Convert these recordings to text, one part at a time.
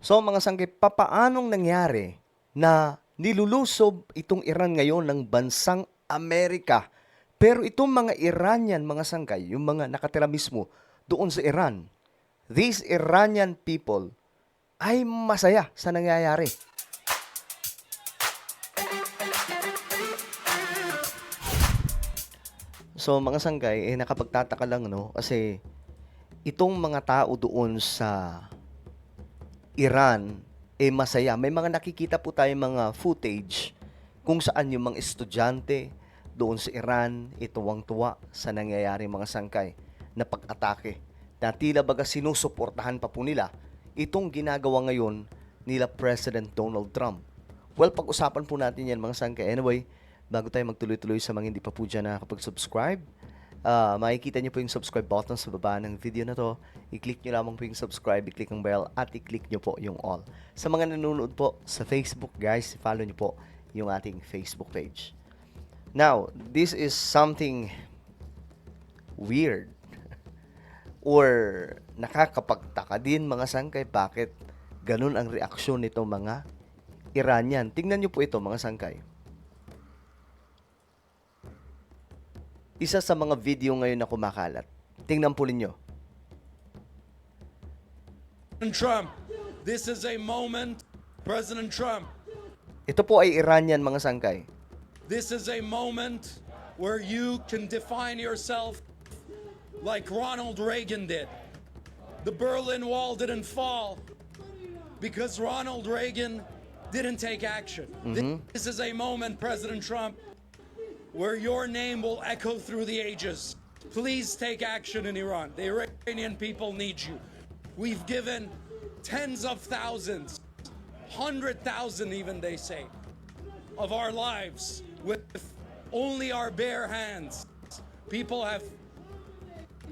So mga sangkip, papaanong nangyari na nilulusob itong Iran ngayon ng bansang Amerika? Pero itong mga Iranian, mga sangkay, yung mga nakatira mismo doon sa Iran, these Iranian people ay masaya sa nangyayari. So mga sangkay, nakapagtataka lang, no? Kasi itong mga tao doon sa Iran, masaya. May mga nakikita po tayong mga footage kung saan yung mga estudyante doon sa Iran, tuwang-tuwa sa nangyayari mga sangkay na pag-atake. Na tila baga sinusuportahan pa po nila itong ginagawa ngayon nila President Donald Trump. Well, pag-usapan po natin yan mga sangkay. Anyway, bago tayo magtuloy-tuloy sa mga hindi pa po dyan nakakapag-subscribe, makikita nyo po yung subscribe button sa baba ng video na to. I-click nyo lamang po yung subscribe, i-click ang bell, at i-click nyo po yung all. Sa mga nanonood po sa Facebook, guys, follow nyo po yung ating Facebook page. Now, this is something weird or nakakapagtaka din mga sangkay bakit ganun ang reaksyon nito mga Iranian. Tingnan nyo po ito mga sangkay. Isa sa mga video ngayon na kumakalat. Tingnan po ninyo. Trump, this is a moment, President Trump, Ito po ay Iranian mga sangkay. this is a moment where you can define yourself like Ronald Reagan did. The Berlin Wall didn't fall because Ronald Reagan didn't take action. This is a moment, President Trump, where your name will echo through the ages. Please take action in Iran. The Iranian people need you. We've given tens of thousands, 100,000 even they say, of our lives with only our bare hands. People have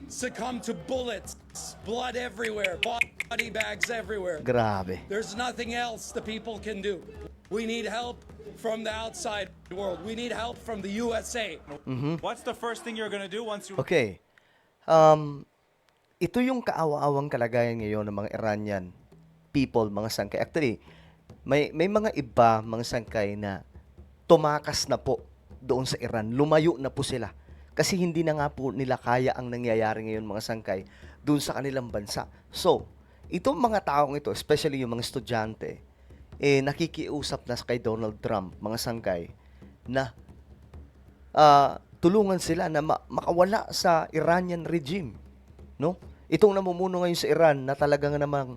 succumbed to bullets, blood everywhere, body bags everywhere. Grabe. There's nothing else the people can do. We need help from the outside world. We need help from the USA. What's the first thing you're gonna do once you... Okay. Ito yung kaawa-awang kalagayan ngayon ng mga Iranian people, mga sangkay. Actually, may mga iba, mga sangkay na tumakas na po doon sa Iran. Lumayo na po sila. Kasi hindi na nga po nila kaya ang nangyayari ngayon, mga sangkay, doon sa kanilang bansa. So, itong mga taong ito, especially yung mga estudyante, nakikiusap na kay Donald Trump, mga sangkay, na tulungan sila na makawala sa Iranian regime, no? Itong namumuno ngayon sa Iran na talagang namang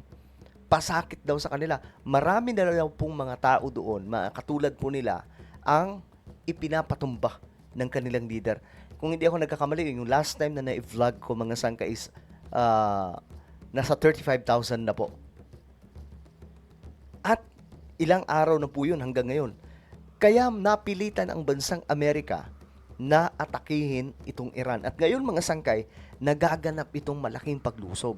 pasakit daw sa kanila. Marami na daw pong mga tao doon, mga katulad po nila, ang ipinapatumba ng kanilang leader. Kung hindi ako nagkakamali, yung last time na na-vlog ko mga sangka is nasa 35,000 na po. At ilang araw na po yun hanggang ngayon. Kaya napilitan ang bansang Amerika na atakihin itong Iran. At ngayon mga sangkay, nagaganap itong malaking paglusob.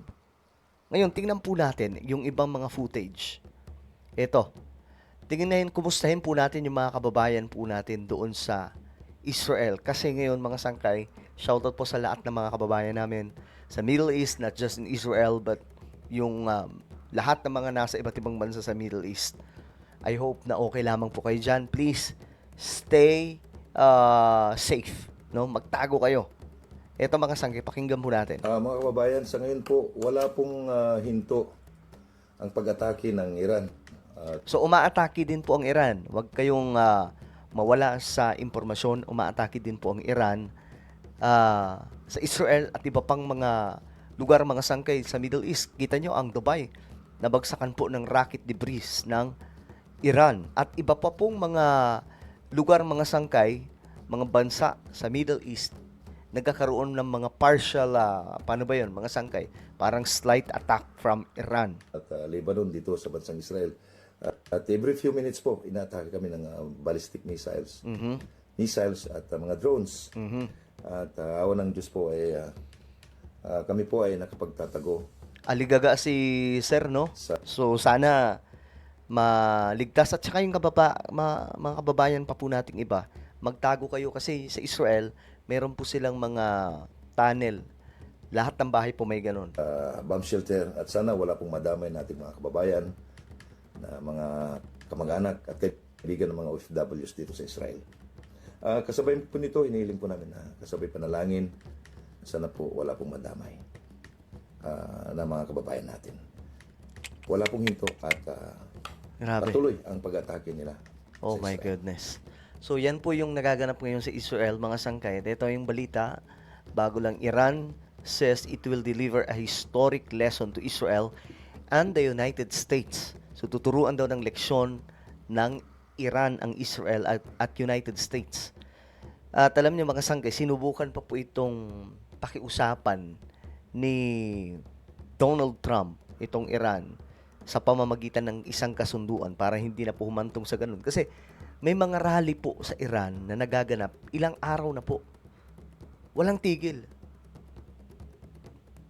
Ngayon, tingnan po natin yung ibang mga footage. Ito, tingnan, kumustahin po natin yung mga kababayan po natin doon sa Israel. Kasi ngayon mga sangkay, shoutout po sa lahat ng mga kababayan namin sa Middle East, not just in Israel, but yung lahat ng mga nasa iba't ibang bansa sa Middle East. I hope na okay lamang po kayo dyan. Please, stay safe. No? Magtago kayo. Ito mga sangkay, pakinggan po natin. Mga kababayan, sa ngayon po, wala pong hinto ang pag-atake ng Iran. So umaatake din po ang Iran. Huwag kayong mawala sa impormasyon. Umaatake din po ang Iran sa Israel at iba pang mga lugar, mga sangkay sa Middle East. Kita nyo ang Dubai. Nabagsakan po ng rocket debris ng Iran. At iba pa pong mga lugar, mga sangkay, mga bansa sa Middle East, nagkakaroon ng mga partial, paano ba yun, mga sangkay, parang slight attack from Iran. At Lebanon dito sa bansang Israel. At every few minutes po, inaatake kami ng ballistic missiles. Missiles at mga drones. At awa ng Diyos po, kami po ay nakapagtatago. Aligaga si Sir, no? So sana maligtas at saka yung mga kababayan pa po nating iba, magtago kayo kasi sa Israel, meron po silang mga tunnel. Lahat ng bahay po may ganun. Bomb shelter at sana wala pong madamay nating mga kababayan na mga kamag-anak at kaibigan ng mga OFWs dito sa Israel. Kasabay po nito, inihiling po namin na kasabay panalangin, sana po wala pong madamay na mga kababayan natin. Wala pong hinto at Grabe. patuloy ang pag-atake nila. Oh sa my Israel. goodness. So yan po yung nagaganap ngayon sa Israel, mga sangkay. Ito yung balita, bago lang, Iran says it will deliver a historic lesson to Israel and the United States. So tuturuan daw ng leksyon ng Iran ang Israel at United States. At alam niyo mga sangkay, sinubukan pa po itong pakiusapan ni Donald Trump, itong Iran, sa pamamagitan ng isang kasunduan para hindi na po humantong sa ganun. Kasi may mga rally po sa Iran na nagaganap ilang araw na po. Walang tigil.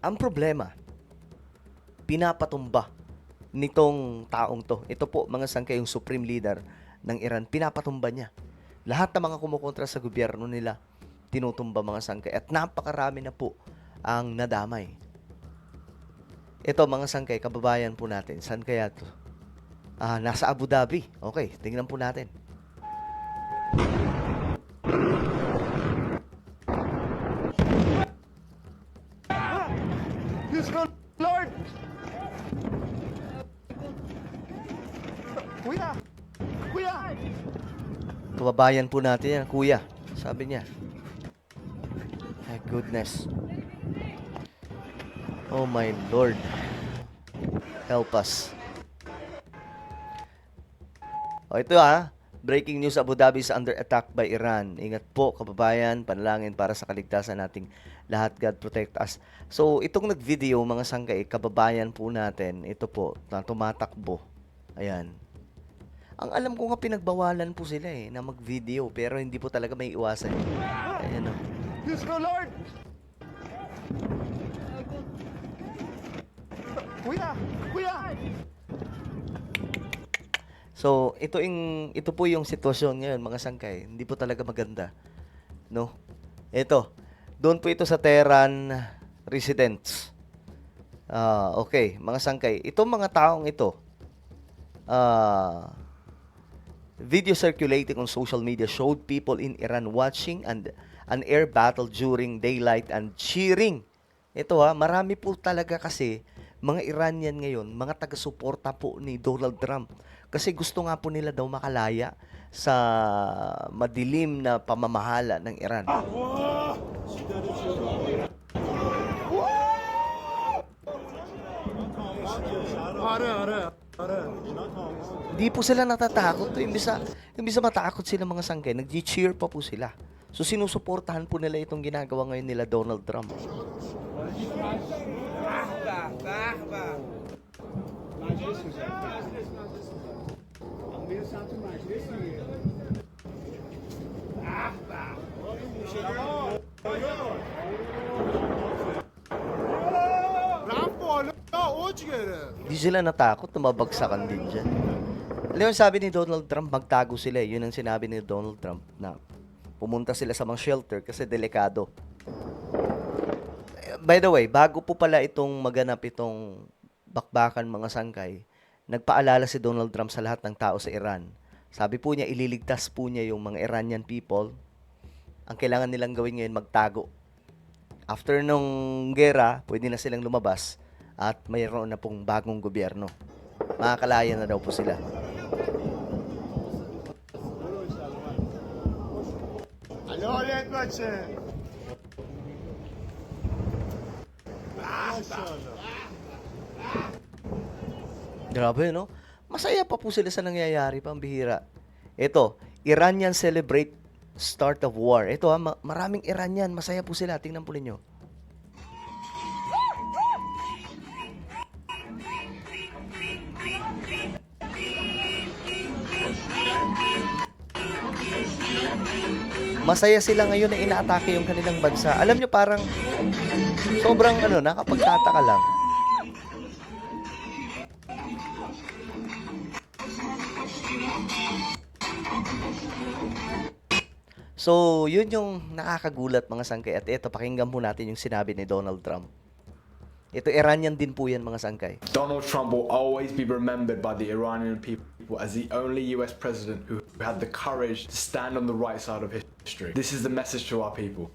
Ang problema, pinapatumba nitong taong to. Ito po, mga sangkay, yung supreme leader ng Iran, pinapatumba niya. Lahat ng mga kumukontra sa gobyerno nila, tinutumba, mga sangkay. At napakarami na po ang nadamay. Ito, mga sangkay, kababayan po natin. Saan kaya to? Nasa Abu Dhabi. Okay, tingnan po natin. Diyos ko, Lord! Kuya! Kuya! Kababayan po natin yan, kuya. Sabi niya. My goodness. Oh my Lord. Help us. O ito breaking news, Abu Dhabi is under attack by Iran. Ingat po kababayan, panalangin para sa kaligtasan nating lahat. God protect us. So itong nag-video, mga sangkay, kababayan po natin, ito po, na tumatakbo. Ayan. Ang alam ko nga pinagbawalan po sila na mag-video, pero hindi po talaga may iwasan. Ayan o. Diyos ko, Lord! Kuya! Kuya! So, ito po yung sitwasyon ngayon, mga sangkay. Hindi po talaga maganda. No? Ito. Doon po ito sa Tehran residents. Okay, mga sangkay. Itong mga taong ito, video circulating on social media showed people in Iran watching an air battle during daylight and cheering. Ito marami po talaga kasi mga Iranian ngayon, mga taga-suporta po ni Donald Trump. Kasi gusto nga po nila daw makalaya sa madilim na pamamahala ng Iran. Di po sila natatakot. Imbis na matakot sila, mga sangkay, nag-cheer pa po sila. So sinusuportahan po nila itong ginagawa ngayon nila Donald Trump. Di sila natakot, tumabagsakan din dyan. Alam mo, sabi ni Donald Trump, magtago sila. Yun ang sinabi ni Donald Trump, na pumunta sila sa mga shelter kasi delikado. By the way, bago po pala itong maganap itong bakbakan, mga sangkay, nagpaalala si Donald Trump sa lahat ng tao sa Iran. Sabi po niya, ililigtas po niya yung mga Iranian people. Ang kailangan nilang gawin ngayon, magtago. After nung gera, pwede na silang lumabas at mayroon na pong bagong gobyerno. Makakalaya na daw po sila. Grabe, no? Masaya pa po sila sa nangyayari, pambihira. Ito, Iranian celebrate start of war. Ito maraming Iranian, masaya po sila. Tingnan po ninyo. Masaya sila ngayon na inaatake yung kanilang bansa. Alam nyo, parang sobrang nakapagtataka lang. So, yun yung nakakagulat, mga sangkay. At ito, pakinggan po natin yung sinabi ni Donald Trump. Ito Iranian din po yan mga sangkay. Donald Trump will always be remembered by the Iranian people as the only US president who had the courage to stand on the right side of history. This is the message to our people.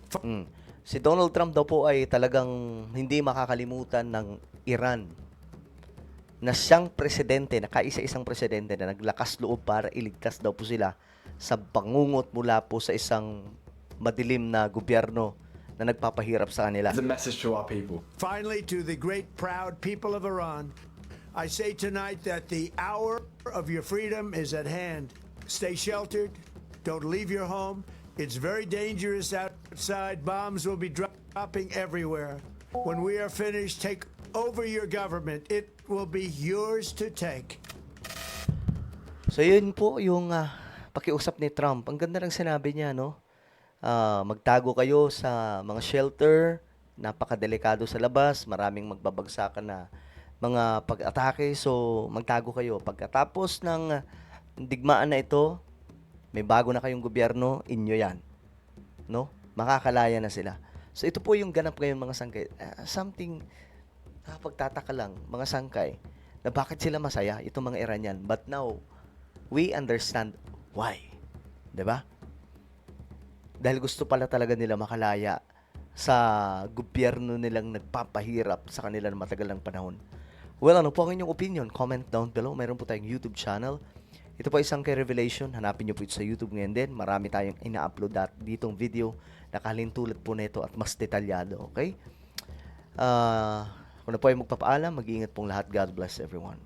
Si Donald Trump daw po ay talagang hindi makakalimutan ng Iran na siyang presidente, na kaisa-isang presidente na naglakas loob para iligtas daw po sila sa bangungot mula po sa isang madilim na gobyerno na nagpapahirap sa kanila. It's a message to our people. Finally, to the great, proud people of Iran, I say tonight that the hour of your freedom is at hand. Stay sheltered. Don't leave your home. It's very dangerous outside. Bombs will be dropping everywhere. When we are finished, take over your government. It will be yours to take. So yun po yung pakiusap ni Trump. Ang ganda ng sinabi niya, no? Magtago kayo sa mga shelter, napakadelikado sa labas, maraming magbabagsakan na mga pag-atake, so magtago kayo. Pagkatapos ng digmaan na ito, may bago na kayong gobyerno, inyo yan. No? Makakalaya na sila. So ito po yung ganap ngayon mga sangkay. Something, pagtataka lang, mga sangkay, na bakit sila masaya, itong mga Iranian. But now, we understand why. 'Di ba? Dahil gusto pala talaga nila makalaya sa gobyerno nilang nagpapahirap sa kanila ng matagal ng panahon. Well, ano po ang inyong opinion? Comment down below. Mayroon po tayong YouTube channel. Ito po isang kay Revelation. Hanapin nyo po ito sa YouTube ngayon din. Marami tayong ina-upload ditong video na kalintulad po nito at mas detalyado. Okay? Kung na po ay magpapaalam, mag-iingat pong lahat. God bless everyone.